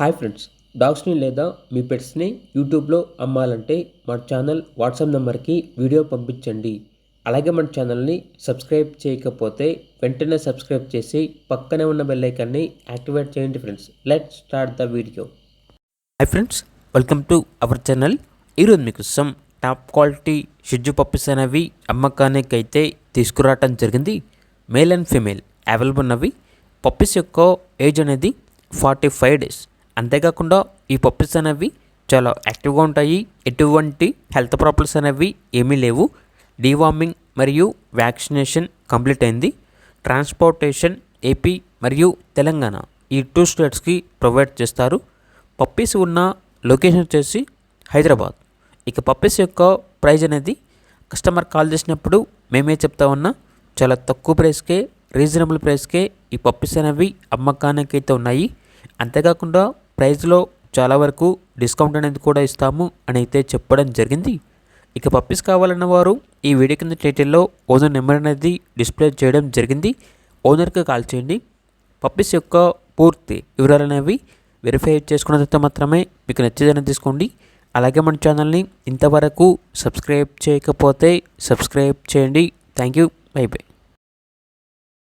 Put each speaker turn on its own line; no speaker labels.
Hi friends, డాగ్స్ని లేదా మీ పెట్స్ని యూట్యూబ్లో అమ్మాలంటే మన ఛానల్ వాట్సాప్ నెంబర్కి వీడియో పంపించండి. అలాగే మన ఛానల్ని సబ్స్క్రైబ్ చేయకపోతే వెంటనే సబ్స్క్రైబ్ చేసి పక్కనే ఉన్న బెల్ ఐకాన్ని యాక్టివేట్ చేయండి friends. Let's start the video.
Hi friends, welcome to our channel. ఈరోజు మీకు టాప్ క్వాలిటీ షిడ్జు పప్పీస్ అనేవి అమ్మకానికి అయితే తీసుకురావటం జరిగింది. మేల్ అండ్ ఫీమేల్ అవైలబుల్ ఉన్నవి. పప్పీస్ యొక్క ఏజ్ అనేది 45 డేస్. అంతేకాకుండా ఈ పప్పీస్ అనేవి చాలా యాక్టివ్గా ఉంటాయి. ఎటువంటి హెల్త్ ప్రాబ్లమ్స్ అనేవి ఏమీ లేవు. డీవార్మింగ్ మరియు వ్యాక్సినేషన్ కంప్లీట్ అయింది. ట్రాన్స్పోర్టేషన్ ఏపీ మరియు తెలంగాణ ఈ 2 స్టేట్స్కి ప్రొవైడ్ చేస్తారు. పప్పీస్ ఉన్న లొకేషన్ వచ్చేసి హైదరాబాద్. ఇక పప్పీస్ యొక్క ప్రైజ్ అనేది కస్టమర్ కాల్ చేసినప్పుడు మేమే చెప్తా ఉన్నా, చాలా తక్కువ ప్రైస్కే, రీజనబుల్ ప్రైస్కే ఈ పప్పీస్ అనేవి అమ్మకానికి అయితే ఉన్నాయి. అంతేకాకుండా ప్రైస్లో చాలా వరకు డిస్కౌంట్ అనేది కూడా ఇస్తాము అని అయితే చెప్పడం జరిగింది. ఇక పప్పీస్ కావాలన్న వారు ఈ వీడియో కింద టైటిల్లో ఓనర్ నెంబర్ అనేది డిస్ప్లే చేయడం జరిగింది. ఓనర్కి కాల్ చేయండి. పప్పీస్ యొక్క పూర్తి వివరాలు అనేవి వెరిఫై చేసుకున్న తర్వాత మాత్రమే మీకు నచ్చేదని తీసుకోండి. అలాగే మన ఛానల్ని ఇంతవరకు సబ్స్క్రైబ్ చేయకపోతే సబ్స్క్రైబ్ చేయండి. Thank you. By by.